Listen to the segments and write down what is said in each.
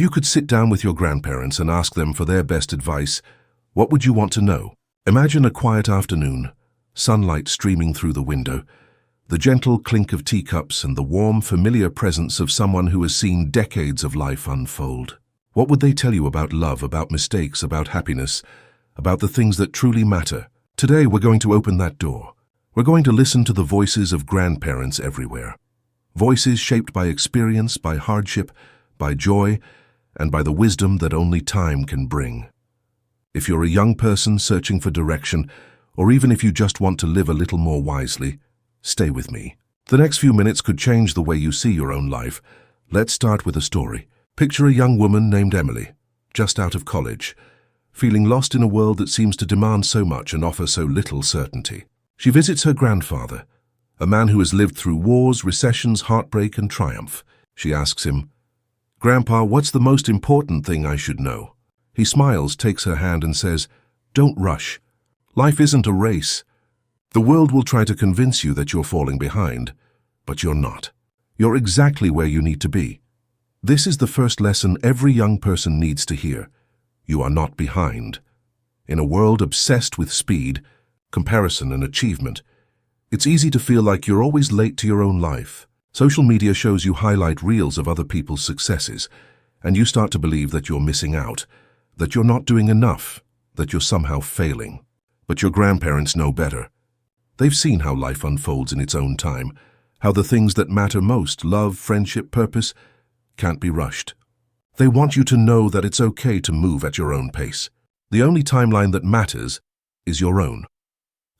If you could sit down with your grandparents and ask them for their best advice, what would you want to know? Imagine a quiet afternoon, sunlight streaming through the window, the gentle clink of teacups and the warm, familiar presence of someone who has seen decades of life unfold. What would they tell you about love, about mistakes, about happiness, about the things that truly matter? Today we're going to open that door. We're going to listen to the voices of grandparents everywhere. Voices shaped by experience, by hardship, by joy, and by the wisdom that only time can bring. If you're a young person searching for direction, or even if you just want to live a little more wisely, stay with me. The next few minutes could change the way you see your own life. Let's start with a story. Picture a young woman named Emily, just out of college, feeling lost in a world that seems to demand so much and offer so little certainty. She visits her grandfather, a man who has lived through wars, recessions, heartbreak, and triumph. She asks him, "Grandpa, what's the most important thing I should know?" He smiles, takes her hand, and says, "Don't rush. Life isn't a race. The world will try to convince you that you're falling behind, but you're not. You're exactly where you need to be. This is the first lesson every young person needs to hear. You are not behind. In a world obsessed with speed, comparison, and achievement, it's easy to feel like you're always late to your own life. Social media shows you highlight reels of other people's successes, and you start to believe that you're missing out, that you're not doing enough, that you're somehow failing. But your grandparents know better. They've seen how life unfolds in its own time, how the things that matter most, love, friendship, purpose, can't be rushed. They want you to know that it's okay to move at your own pace. The only timeline that matters is your own.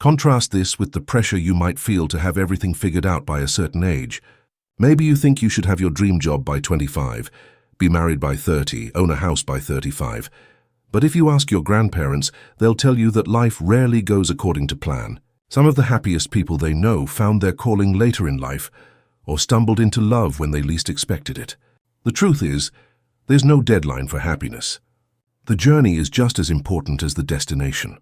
Contrast this with the pressure you might feel to have everything figured out by a certain age. Maybe you think you should have your dream job by 25, be married by 30, own a house by 35. But if you ask your grandparents, they'll tell you that life rarely goes according to plan. Some of the happiest people they know found their calling later in life, or stumbled into love when they least expected it. The truth is, there's no deadline for happiness. The journey is just as important as the destination.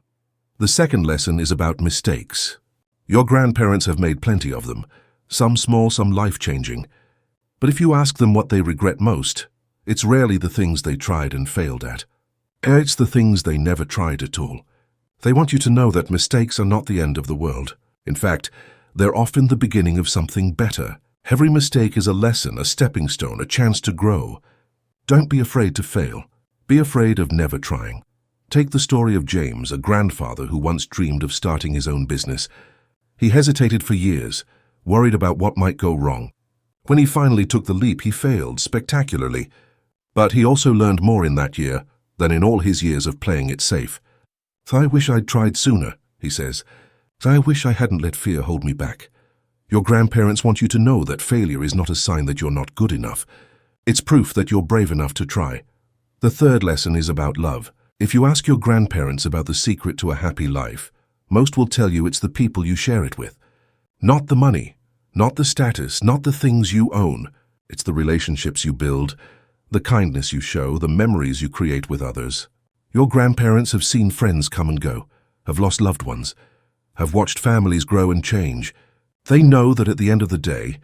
The second lesson is about mistakes. Your grandparents have made plenty of them, some small, some life-changing. But if you ask them what they regret most, it's rarely the things they tried and failed at. It's the things they never tried at all. They want you to know that mistakes are not the end of the world. In fact, they're often the beginning of something better. Every mistake is a lesson, a stepping stone, a chance to grow. Don't be afraid to fail. Be afraid of never trying. Take the story of James, a grandfather who once dreamed of starting his own business. He hesitated for years, worried about what might go wrong. When he finally took the leap, he failed spectacularly. But he also learned more in that year than in all his years of playing it safe. "I wish I'd tried sooner," he says. "I wish I hadn't let fear hold me back." Your grandparents want you to know that failure is not a sign that you're not good enough. It's proof that you're brave enough to try. The third lesson is about love. If you ask your grandparents about the secret to a happy life, most will tell you it's the people you share it with. Not the money, not the status, not the things you own. It's the relationships you build, the kindness you show, the memories you create with others. Your grandparents have seen friends come and go, have lost loved ones, have watched families grow and change. They know that at the end of the day,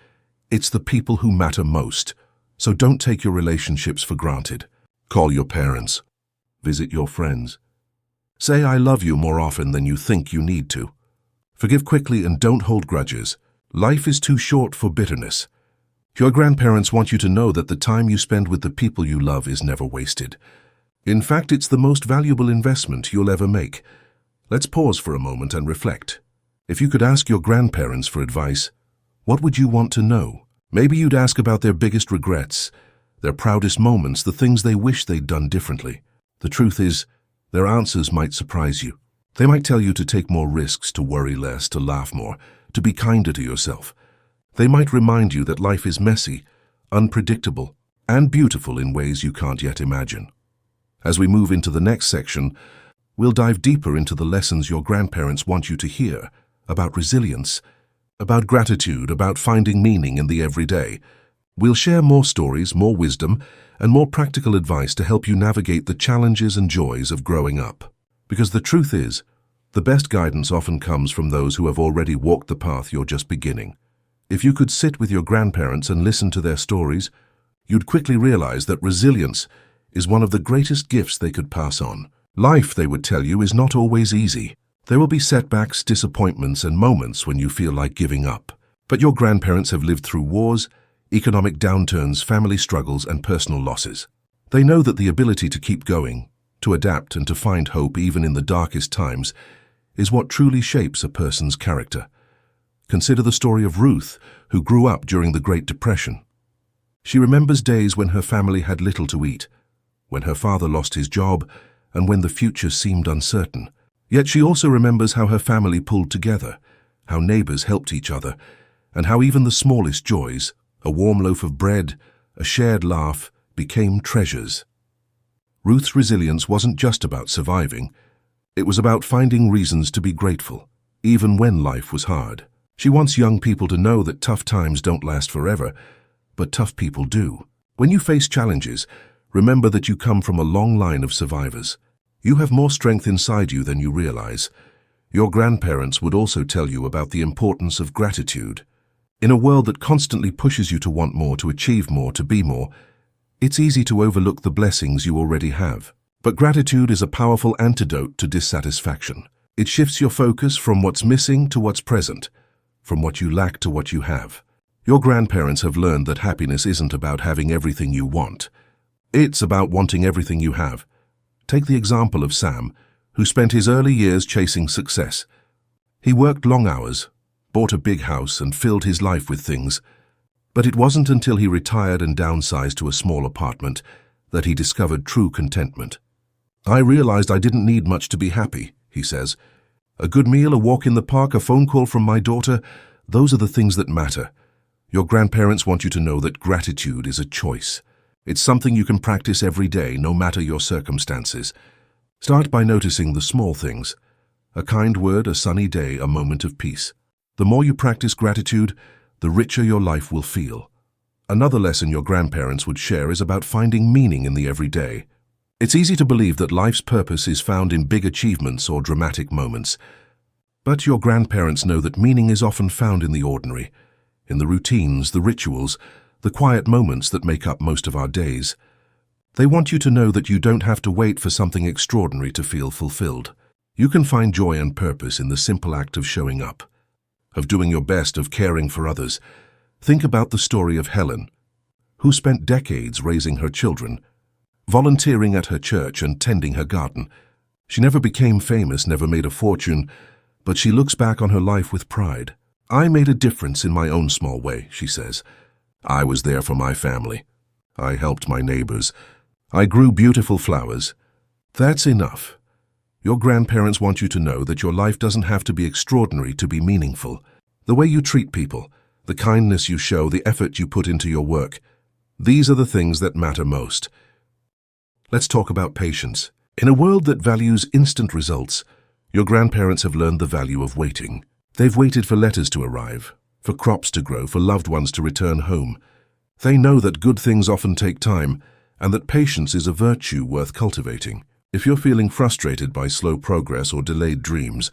it's the people who matter most. So don't take your relationships for granted. Call your parents. Visit your friends. Say "I love you" more often than you think you need to. Forgive quickly and don't hold grudges. Life is too short for bitterness. Your grandparents want you to know that the time you spend with the people you love is never wasted. In fact, it's the most valuable investment you'll ever make. Let's pause for a moment and reflect. If you could ask your grandparents for advice, what would you want to know? Maybe you'd ask about their biggest regrets, their proudest moments, the things they wish they'd done differently. The truth is, their answers might surprise you. They might tell you to take more risks, to worry less, to laugh more, to be kinder to yourself. They might remind you that life is messy, unpredictable, and beautiful in ways you can't yet imagine. As we move into the next section, we'll dive deeper into the lessons your grandparents want you to hear about resilience, about gratitude, about finding meaning in the everyday. We'll share more stories, more wisdom, and more practical advice to help you navigate the challenges and joys of growing up. Because the truth is, the best guidance often comes from those who have already walked the path you're just beginning. If you could sit with your grandparents and listen to their stories, you'd quickly realize that resilience is one of the greatest gifts they could pass on. Life, they would tell you, is not always easy. There will be setbacks, disappointments, and moments when you feel like giving up. But your grandparents have lived through wars, economic downturns, family struggles, and personal losses. They know that the ability to keep going, to adapt, and to find hope even in the darkest times is what truly shapes a person's character. Consider the story of Ruth, who grew up during the Great Depression. She remembers days when her family had little to eat, when her father lost his job, and when the future seemed uncertain. Yet she also remembers how her family pulled together, how neighbors helped each other, and how even the smallest joys, a warm loaf of bread, a shared laugh, became treasures. Ruth's resilience wasn't just about surviving. It was about finding reasons to be grateful, even when life was hard. She wants young people to know that tough times don't last forever, but tough people do. When you face challenges, remember that you come from a long line of survivors. You have more strength inside you than you realize. Your grandparents would also tell you about the importance of gratitude. In a world that constantly pushes you to want more, to achieve more, to be more, it's easy to overlook the blessings you already have. But gratitude is a powerful antidote to dissatisfaction. It shifts your focus from what's missing to what's present, from what you lack to what you have. Your grandparents have learned that happiness isn't about having everything you want. It's about wanting everything you have. Take the example of Sam, who spent his early years chasing success. He worked long hours, bought a big house, and filled his life with things. But it wasn't until he retired and downsized to a small apartment that he discovered true contentment. "I realized I didn't need much to be happy," he says. "A good meal, a walk in the park, a phone call from my daughter, those are the things that matter." Your grandparents want you to know that gratitude is a choice. It's something you can practice every day, no matter your circumstances. Start by noticing the small things. A kind word, a sunny day, a moment of peace. The more you practice gratitude, the richer your life will feel. Another lesson your grandparents would share is about finding meaning in the everyday. It's easy to believe that life's purpose is found in big achievements or dramatic moments. But your grandparents know that meaning is often found in the ordinary, in the routines, the rituals, the quiet moments that make up most of our days. They want you to know that you don't have to wait for something extraordinary to feel fulfilled. You can find joy and purpose in the simple act of showing up, of doing your best, of caring for others. Think about the story of Helen, who spent decades raising her children, volunteering at her church and tending her garden. She never became famous, never made a fortune, but she looks back on her life with pride. "I made a difference in my own small way," she says. "I was there for my family. I helped my neighbors. I grew beautiful flowers." That's enough. Your grandparents want you to know that your life doesn't have to be extraordinary to be meaningful. The way you treat people, the kindness you show, the effort you put into your work, these are the things that matter most. Let's talk about patience. In a world that values instant results, your grandparents have learned the value of waiting. They've waited for letters to arrive, for crops to grow, for loved ones to return home. They know that good things often take time, and that patience is a virtue worth cultivating. If you're feeling frustrated by slow progress or delayed dreams,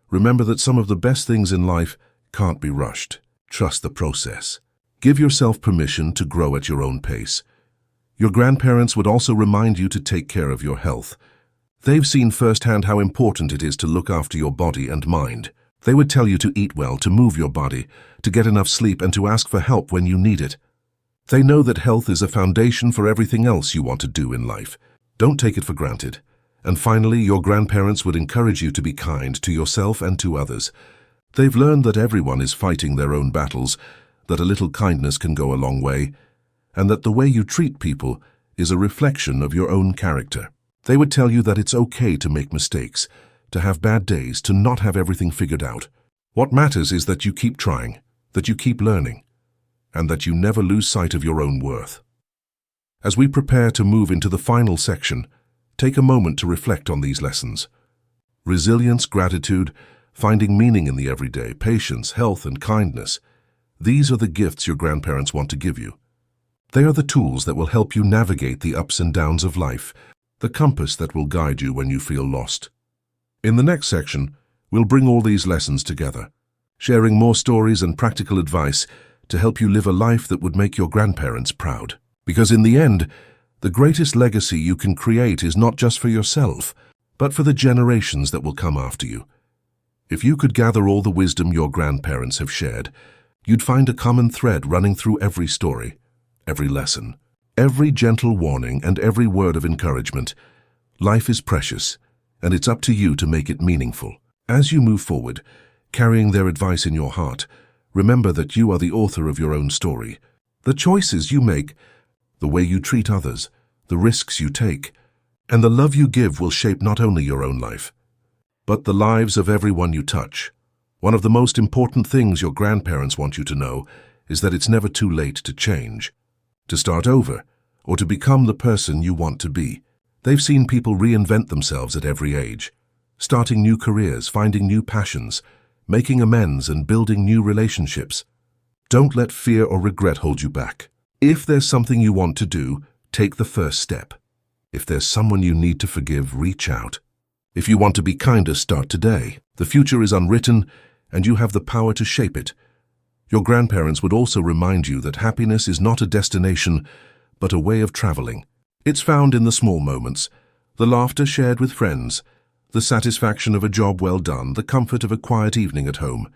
remember that some of the best things in life can't be rushed. Trust the process. Give yourself permission to grow at your own pace. Your grandparents would also remind you to take care of your health. They've seen firsthand how important it is to look after your body and mind. They would tell you to eat well, to move your body, to get enough sleep, and to ask for help when you need it. They know that health is a foundation for everything else you want to do in life. Don't take it for granted. And finally, your grandparents would encourage you to be kind to yourself and to others. They've learned that everyone is fighting their own battles, that a little kindness can go a long way, and that the way you treat people is a reflection of your own character. They would tell you that it's okay to make mistakes, to have bad days, to not have everything figured out. What matters is that you keep trying, that you keep learning, and that you never lose sight of your own worth. As we prepare to move into the final section, take a moment to reflect on these lessons. Resilience, gratitude, finding meaning in the everyday, patience, health, and kindness. These are the gifts your grandparents want to give you. They are the tools that will help you navigate the ups and downs of life, the compass that will guide you when you feel lost. In the next section, we'll bring all these lessons together, sharing more stories and practical advice to help you live a life that would make your grandparents proud. Because in the end, the greatest legacy you can create is not just for yourself, but for the generations that will come after you. If you could gather all the wisdom your grandparents have shared, you'd find a common thread running through every story, every lesson, every gentle warning, and every word of encouragement. Life is precious, and it's up to you to make it meaningful. As you move forward, carrying their advice in your heart, remember that you are the author of your own story. The choices you make, the way you treat others, the risks you take, and the love you give will shape not only your own life, but the lives of everyone you touch. One of the most important things your grandparents want you to know is that it's never too late to change, to start over, or to become the person you want to be. They've seen people reinvent themselves at every age, starting new careers, finding new passions, making amends, and building new relationships. Don't let fear or regret hold you back. If there's something you want to do, take the first step. If there's someone you need to forgive, reach out. If you want to be kinder, start today. The future is unwritten, and you have the power to shape it. Your grandparents would also remind you that happiness is not a destination, but a way of traveling. It's found in the small moments, the laughter shared with friends, the satisfaction of a job well done, the comfort of a quiet evening at home.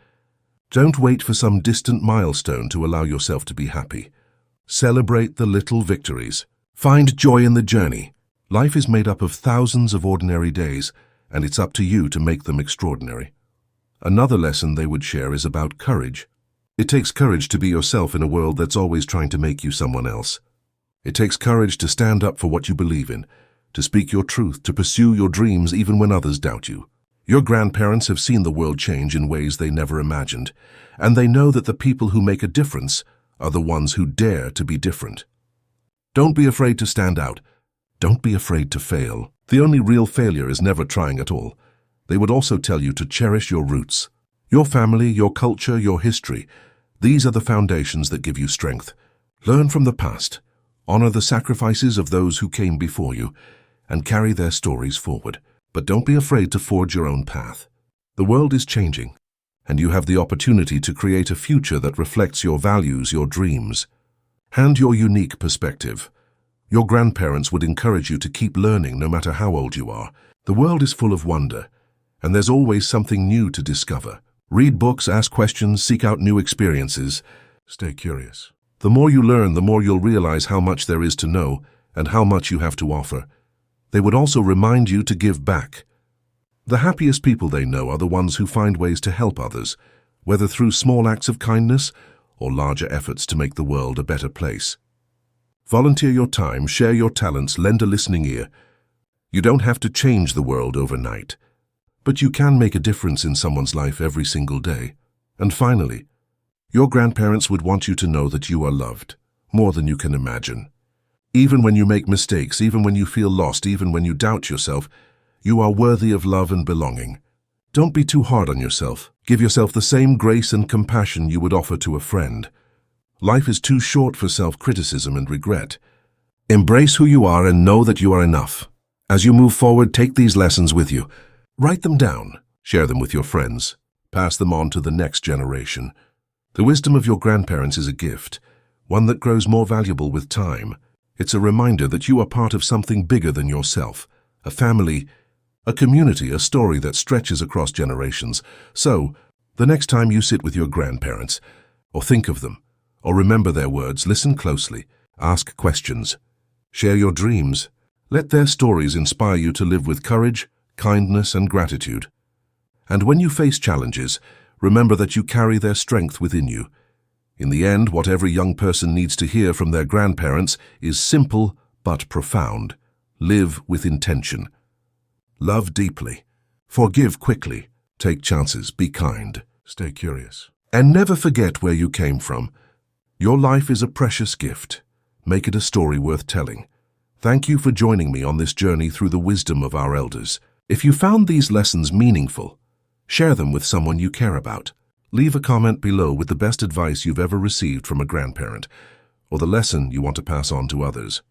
Don't wait for some distant milestone to allow yourself to be happy. Celebrate the little victories. Find joy in the journey. Life is made up of thousands of ordinary days, and it's up to you to make them extraordinary. Another lesson they would share is about courage. It takes courage to be yourself in a world that's always trying to make you someone else. It takes courage to stand up for what you believe in, to speak your truth, to pursue your dreams even when others doubt you. Your grandparents have seen the world change in ways they never imagined, and they know that the people who make a difference are the ones who dare to be different. Don't be afraid to stand out. Don't be afraid to fail. The only real failure is never trying at all. They would also tell you to cherish your roots. Your family, your culture, your history. These are the foundations that give you strength. Learn from the past. Honor the sacrifices of those who came before you, and carry their stories forward. But don't be afraid to forge your own path. The world is changing, and you have the opportunity to create a future that reflects your values, your dreams, and your unique perspective. Your grandparents would encourage you to keep learning no matter how old you are. The world is full of wonder, and there's always something new to discover. Read books, ask questions, seek out new experiences. Stay curious. The more you learn, the more you'll realize how much there is to know and how much you have to offer. They would also remind you to give back. The happiest people they know are the ones who find ways to help others, whether through small acts of kindness or larger efforts to make the world a better place. Volunteer your time, share your talents, lend a listening ear. You don't have to change the world overnight, but you can make a difference in someone's life every single day. And finally, your grandparents would want you to know that you are loved, more than you can imagine. Even when you make mistakes, even when you feel lost, even when you doubt yourself, you are worthy of love and belonging. Don't be too hard on yourself. Give yourself the same grace and compassion you would offer to a friend. Life is too short for self-criticism and regret. Embrace who you are and know that you are enough. As you move forward, take these lessons with you. Write them down, share them with your friends, pass them on to the next generation. The wisdom of your grandparents is a gift, one that grows more valuable with time. It's a reminder that you are part of something bigger than yourself, a family, a community, a story that stretches across generations. So, the next time you sit with your grandparents, or think of them, or remember their words, listen closely, ask questions, share your dreams. Let their stories inspire you to live with courage, kindness, and gratitude. And when you face challenges, remember that you carry their strength within you. In the end, what every young person needs to hear from their grandparents is simple but profound. Live with intention. Love deeply. Forgive quickly. Take chances. Be kind. Stay curious. And never forget where you came from. Your life is a precious gift. Make it a story worth telling. Thank you for joining me on this journey through the wisdom of our elders. If you found these lessons meaningful, share them with someone you care about. Leave a comment below with the best advice you've ever received from a grandparent, or the lesson you want to pass on to others.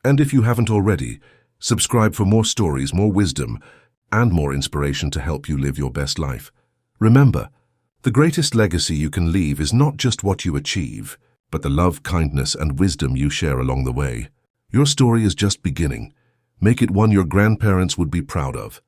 And if you haven't already, subscribe for more stories, more wisdom, and more inspiration to help you live your best life. Remember, the greatest legacy you can leave is not just what you achieve, but the love, kindness, and wisdom you share along the way. Your story is just beginning. Make it one your grandparents would be proud of.